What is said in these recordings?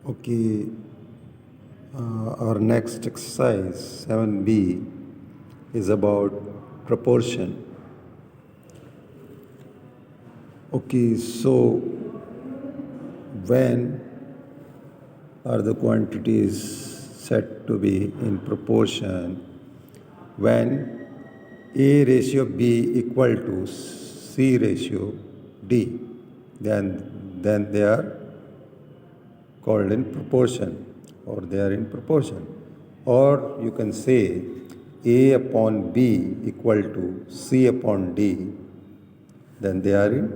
Okay, our next exercise 7b is about proportion. Okay, so when are the quantities said to be in proportion? When A ratio B equal to C ratio D, then they are called in proportion, or they are in proportion. Or you can say A upon B equal to C upon D, then they are in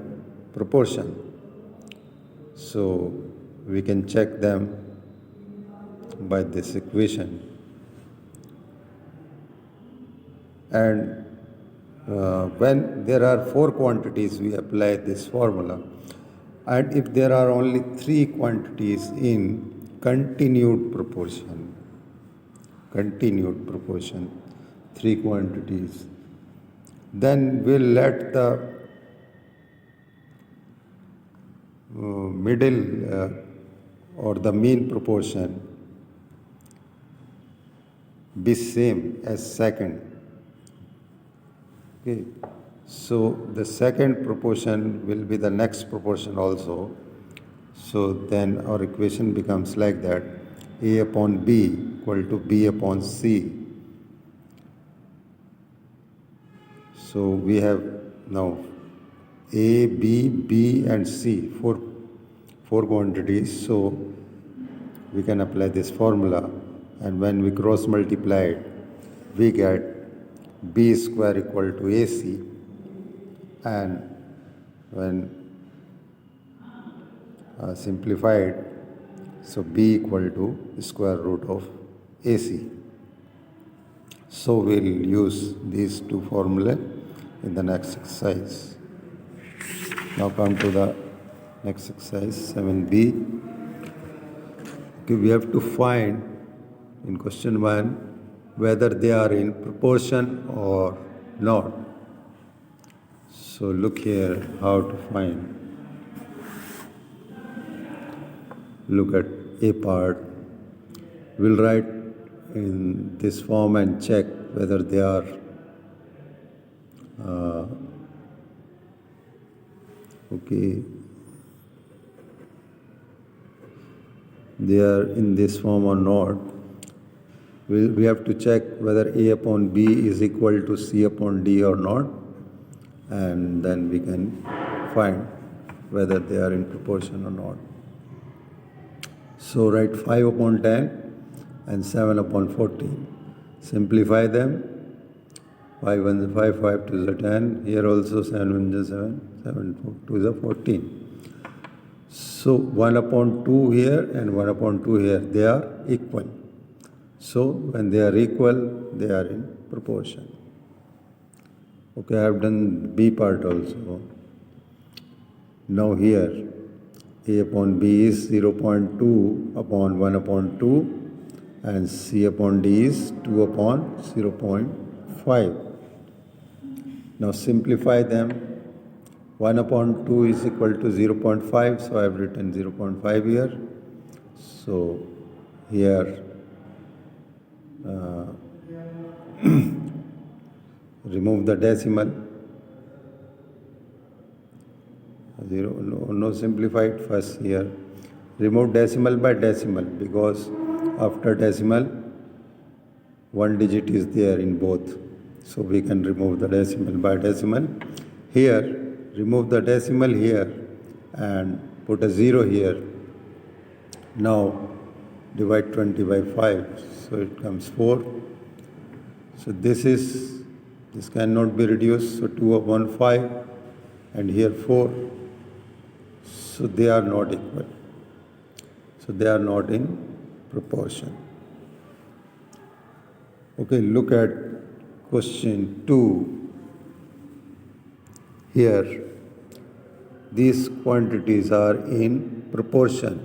proportion. So we can check them by this equation. And when there are four quantities, we apply this formula. And if there are only three quantities in continued proportion, three quantities, then we'll let the middle or the mean proportion be same as second. Okay, so the second proportion will be the next proportion also. So then our equation becomes like that: A upon B equal to B upon C. So we have now A, B, B and C, four quantities. So we can apply this formula, and when we cross multiply it, we get B square equal to AC, and when simplified, so B equal to square root of AC. So we'll use these two formulae in the next exercise. Now come to the next exercise 7b. Okay, we have to find in question 1 whether they are in proportion or not. So look here how to find. Look at A part. We'll write in this form and check whether they are they are in this form or not. We have to check whether A upon B is equal to C upon D or not, and then we can find whether they are in proportion or not. So write 5 upon 10 and 7 upon 14. Simplify them. 5 1 is 5, 5 2 is 10. Here also 7 1 is 7, 7 2 is 14. So 1 upon 2 here and 1 upon 2 here, they are equal. So when they are equal, they are in proportion. Okay, I have done B part also. Now here, A upon B is 0.2 upon 1 upon 2, and C upon D is 2 upon 0.5. Now simplify them. 1 upon 2 is equal to 0.5, so I have written 0.5 here. So here remove the decimal. No simplified first here. Remove decimal by decimal, because after decimal, one digit is there in both. So we can remove the decimal by decimal. Here, remove the decimal here and put a 0 here. Now divide 20 by 5, so it comes 4. So this cannot be reduced, so 2 upon 5 and here 4. So they are not equal. So they are not in proportion. Okay, look at question 2. Here, these quantities are in proportion,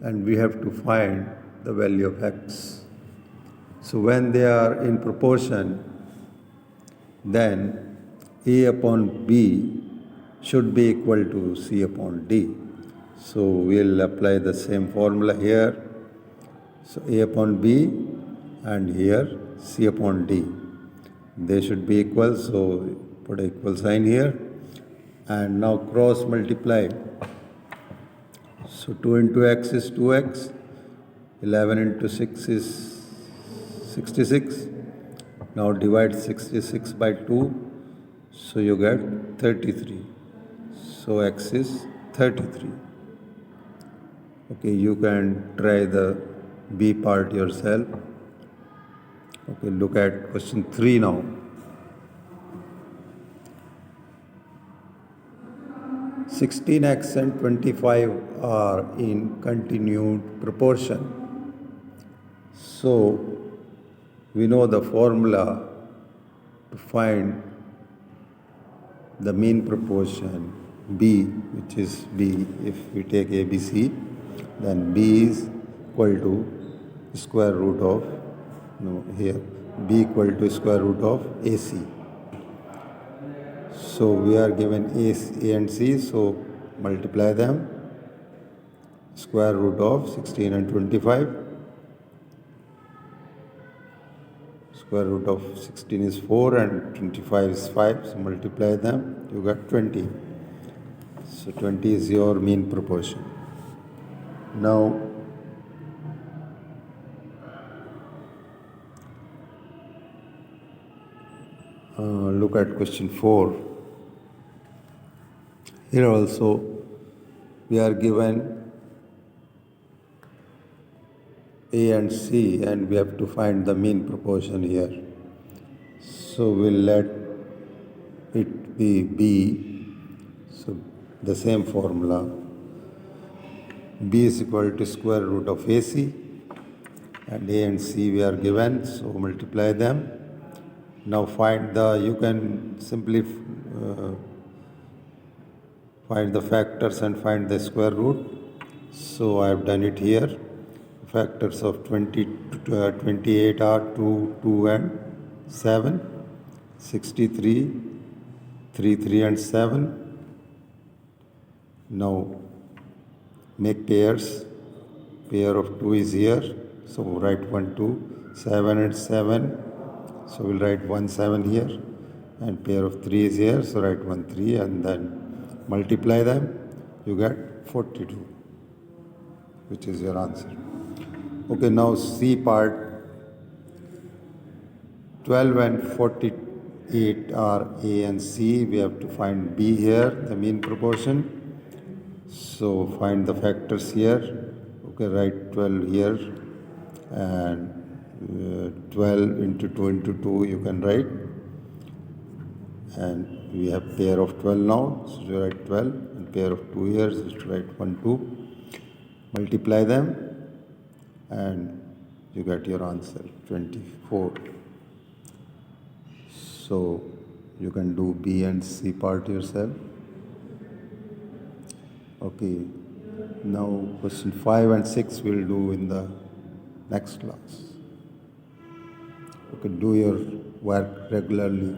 and we have to find the value of x. So when they are in proportion, then A upon B should be equal to C upon D. So we'll apply the same formula here. So A upon B and here C upon D. They should be equal, so put an equal sign here. And now cross multiply. So 2 into x is 2x, 11 into 6 is 66. Now divide 66 by 2, so you get 33. So x is 33. Okay, you can try the B part yourself. Okay, look at question 3 now. 16x and 25 are in continued proportion. So we know the formula to find the mean proportion B, which is B. If we take ABC, then B is equal to square root of, here, B equal to square root of AC. So we are given A and C, so multiply them. Square root of 16 and 25. Square root of 16 is 4 and 25 is 5, so multiply them, you got 20. So 20 is your mean proportion. Now look at question 4. Here also we are given A and C and we have to find the mean proportion here. So we'll let it be B. So the same formula. B is equal to square root of AC and A and C we are given, so multiply them. Now find you can simply find the factors and find the square root. So I have done it here. Factors of 28 are 2, 2 and 7, 63, 3, 3 and 7. Now make pairs. Pair of 2 is here. So write 1, 2, 7 and 7. So we'll write 1, 7 here. And pair of 3 is here. So write 1, 3 and then multiply them. You get 42, which is your answer. Okay, now C part. 12 and 48 are A and C. We have to find B here, the mean proportion. So find the factors here. Okay, write 12 here and 12 into 2 into 2 you can write. And we have pair of 12 now, so you write 12 and pair of 2 here, so you write 1, 2. Multiply them and you get your answer 24. So you can do B and C part yourself. Okay, now question 5 and 6 we'll do in the next class. Okay, do your work regularly.